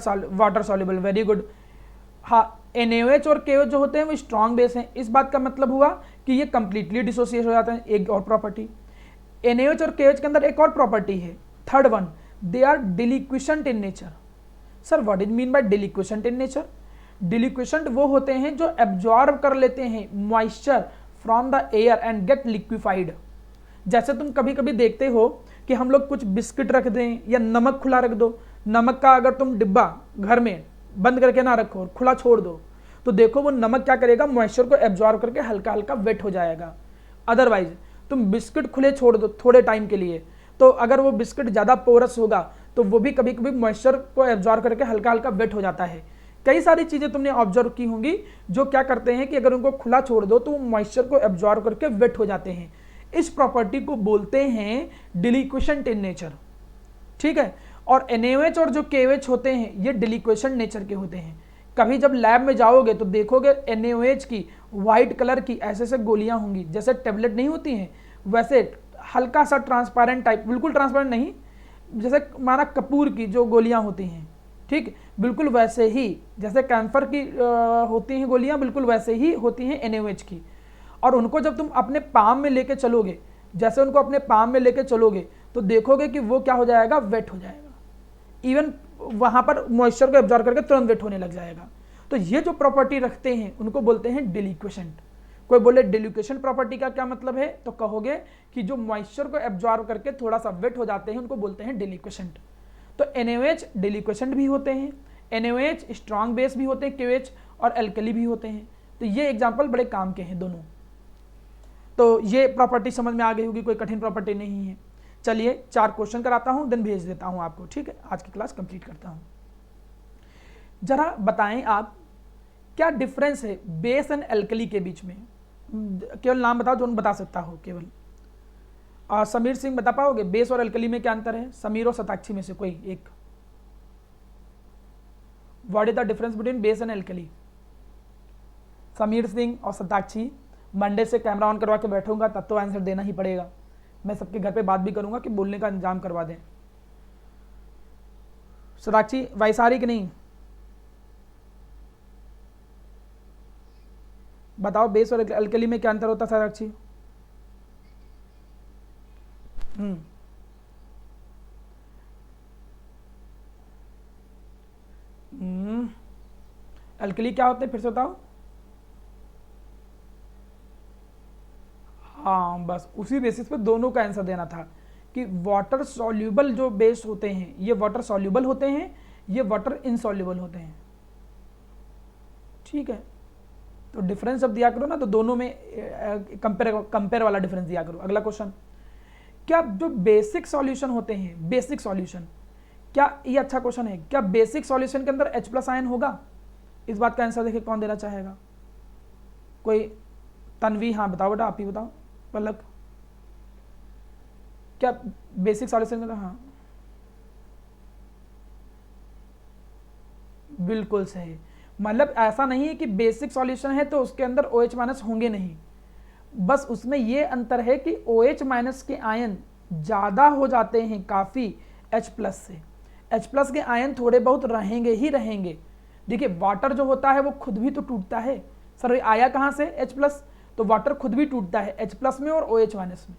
soluble, very good. हाँ, NaOH और KOH जो होते हैं वो स्ट्रॉन्ग बेस हैं। इस बात का मतलब हुआ कि ये कंप्लीटली डिसोसिएट हो जाते हैं। एक और प्रॉपर्टी, NaOH और KOH के अंदर एक और प्रॉपर्टी है, third one, they are deliquescent in nature. Sir what is mean by deliquescent in nature? Deliquescent वो होते हैं जो एब्जॉर्ब कर लेते हैं moisture from the air and get liquefied. जैसे तुम कभी कभी देखते हो कि हम लोग कुछ बिस्किट रख दें या नमक खुला रख दो, नमक का अगर तुम डिब्बा घर में बंद करके ना रखो और खुला छोड़ दो, तो देखो वो नमक क्या करेगा, मॉइस्चर को एब्जॉर्ब करके हल्का हल्का वेट हो जाएगा। अदरवाइज तुम बिस्किट खुले छोड़ दो थोड़े टाइम के लिए, तो अगर वो बिस्किट ज़्यादा पोरस होगा तो वो भी कभी कभी मॉइस्चर को एब्जॉर्ब करके हल्का हल्का वेट हो जाता है। कई सारी चीज़ें तुमने ऑब्जर्व की होंगी जो क्या करते हैं कि अगर उनको खुला छोड़ दो तो वो मॉइस्चर को एब्जॉर्ब करके वेट हो जाते हैं। इस प्रॉपर्टी को बोलते हैं डिलिक्विशेंट इन नेचर। ठीक है। और NaOH और जो KOH होते हैं ये डिलिक्विशेंट नेचर के होते हैं। कभी जब लैब में जाओगे तो देखोगे NaOH की वाइट कलर की ऐसे ऐसे गोलियां होंगी, जैसे टेबलेट नहीं होती हैं वैसे हल्का सा ट्रांसपेरेंट टाइप, बिल्कुल ट्रांसपेरेंट नहीं, जैसे माना कपूर की जो गोलियां होती हैं, ठीक, बिल्कुल वैसे ही जैसे कैंसर की होती हैं गोलियां, बिल्कुल वैसे ही होती हैं NaOH की। और उनको जब तुम अपने पाम में लेके चलोगे, जैसे उनको अपने पाम में लेके चलोगे तो देखोगे कि वो क्या हो जाएगा, वेट हो जाएगा। इवन वहां पर मॉइस्चर को एब्जॉर्ब करके तुरंत वेट होने लग जाएगा। तो ये जो प्रॉपर्टी रखते हैं उनको बोलते हैं डिलिक्विशेंट। कोई बोले डिलिक्विशेंट प्रॉपर्टी का क्या मतलब है, तो कहोगे कि जो मॉइस्चर को एब्जॉर्ब करके थोड़ा सा वेट हो जाते हैं उनको बोलते हैं डिलिक्विशेंट। तो NaOH डिलिक्विशेंट भी होते हैं, NaOH स्ट्रॉन्ग बेस भी होते हैं, KOH और एल्कली भी होते हैं। तो ये एग्जाम्पल बड़े काम के हैं दोनों। तो ये प्रॉपर्टी समझ में आ गई होगी, कोई कठिन प्रॉपर्टी नहीं है। चलिए 4 क्वेश्चन कराता हूं, देन भेज देता हूं आपको। ठीक है, आज की क्लास कंप्लीट करता हूं। जरा बताएं आप क्या डिफरेंस है बेस एंड एल्कली के बीच में, केवल नाम बताओ जो बता सकता हो केवल। समीर सिंह बता पाओगे बेस और एल्कली में क्या अंतर है? समीर और शताक्षी में से कोई एक, what is the difference between base and alkali? Sameer Singh और शताक्षी, मंडे से कैमरा ऑन करवा के बैठूंगा तब तो आंसर देना ही पड़ेगा। मैं सबके घर पे बात भी करूंगा कि बोलने का इंतजाम करवा दें। शताक्षी वैसारी कि नहीं बताओ, बेस और एल्कली में क्या अंतर होता है शताक्षी? एल्कली क्या होते हैं फिर से बताओ। हाँ बस उसी बेसिस पे दोनों का आंसर देना था कि वाटर सॉल्यूबल जो बेस होते हैं ये वाटर सॉल्यूबल होते हैं, ये वाटर इनसॉल्यूबल होते हैं। ठीक है, तो डिफरेंस जब दिया करो ना तो दोनों में कंपेयर वाला डिफरेंस दिया करो। अगला क्वेश्चन, क्या जो बेसिक सॉल्यूशन होते हैं, बेसिक सॉल्यूशन, क्या ये अच्छा क्वेश्चन है, क्या बेसिक सॉल्यूशन के अंदर H+ आयन होगा? इस बात का आंसर देखिए कौन देना चाहेगा? कोई? तन्वी, हाँ बताओ बेटा, आप ही बताओ। पलक, क्या बेसिक सॉल्यूशन के अंदर? हाँ बिल्कुल सही। मतलब ऐसा नहीं है कि बेसिक सॉल्यूशन है तो उसके अंदर OH- होंगे नहीं, बस उसमें ये अंतर है कि OH- के आयन ज़्यादा हो जाते हैं काफ़ी H+ से। H+ के आयन थोड़े बहुत रहेंगे ही रहेंगे। देखिए वाटर जो होता है वो खुद भी तो टूटता है। सर आया कहाँ से H+? तो वाटर खुद भी टूटता है H+ में और OH- में।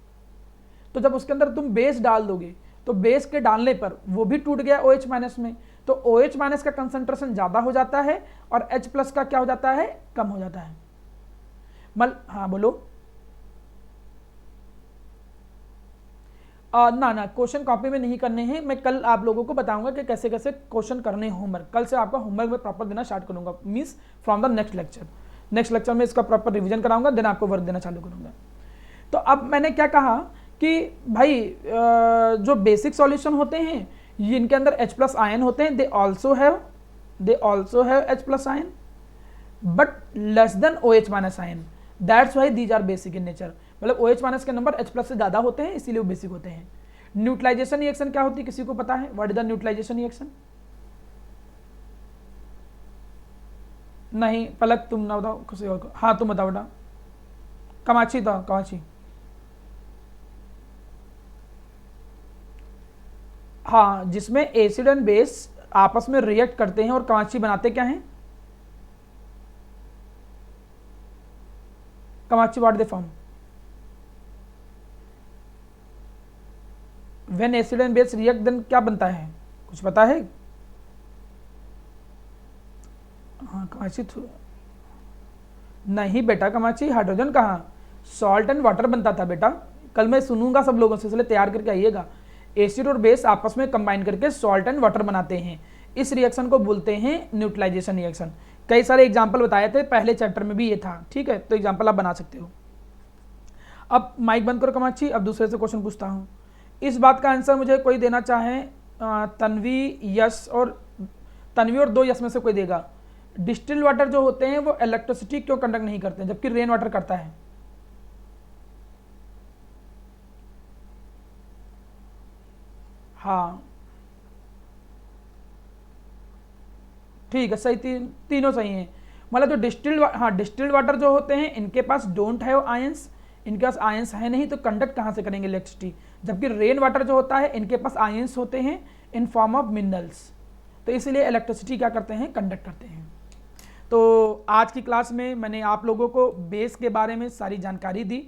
तो जब उसके अंदर तुम बेस डाल दोगे तो बेस के डालने पर वो भी टूट गया OH- में, तो OH- का कंसंट्रेशन ज़्यादा हो जाता है और H+ का क्या हो जाता है? कम हो जाता है। हाँ बोलो। ना ना क्वेश्चन कॉपी में नहीं करने हैं, मैं कल आप लोगों को बताऊंगा कि कैसे कैसे क्वेश्चन करने हैं। होमवर्क कल से आपका होमवर्क में प्रॉपर देना स्टार्ट करूंगा, means from the next lecture में इसका प्रॉपर रिवीजन कराऊंगा, देन आपको वर्क देना चालू करूंगा। तो अब मैंने क्या कहा कि भाई जो बेसिक सॉल्यूशन होते हैं ये इनके अंदर H+ आयन होते हैं, they also have H+ ion but less than OH- ion, that's why these are basic in nature. मतलब OH- के नंबर H+ से ज़्यादा होते हैं इसीलिए वो बेसिक होते हैं। न्यूट्रलाइजेशन रिएक्शन क्या होती है, किसी को पता है? What is the neutralisation reaction? नहीं पलक तुम ना बताओ, किसी और को। हाँ तुम बताओ बेटा। कमाची था, कमाची। हाँ जिसमें एसिड एंड बेस आपस में रिएक्ट करते हैं और कमाची बनाते क्या हैं? कमाची what they form? When acid and base react then क्या बनता है, कुछ पता है? हाँ कमाची नहीं बेटा, कमाची हाइड्रोजन कहाँ, सॉल्ट एंड वाटर बनता था बेटा। कल मैं सुनूंगा सब लोगों से, इसलिए तैयार करके आइएगा। एसिड और बेस आपस में कंबाइन करके सॉल्ट एंड वाटर बनाते हैं, इस रिएक्शन को बोलते हैं न्यूट्रलाइजेशन रिएक्शन। कई सारे एग्जाम्पल बताए थे, पहले चैप्टर में भी ये था। ठीक है, तो एग्जाम्पल आप बना सकते हो। अब माइक बंद करो कमाची, अब दूसरे से क्वेश्चन पूछता हूँ। इस बात का आंसर मुझे कोई देना चाहे, तन्वी, यश और तन्वी और 2 यश में से कोई देगा। डिस्टिल वाटर जो होते हैं वो इलेक्ट्रिसिटी क्यों कंडक्ट नहीं करते हैं जबकि रेन वाटर करता है? हाँ ठीक है, सही, तीनों सही हैं। मतलब जो डिस्टिल्ड वाटर जो होते हैं इनके पास डोंट हैव आयंस, इनके पास आयंस है नहीं तो कंडक्ट कहाँ से करेंगे इलेक्ट्रिसिटी। जबकि रेन वाटर जो होता है इनके पास आयंस होते हैं इन फॉर्म ऑफ मिनरल्स, तो इसलिए इलेक्ट्रिसिटी क्या करते हैं, कंडक्ट करते हैं। तो आज की क्लास में मैंने आप लोगों को बेस के बारे में सारी जानकारी दी।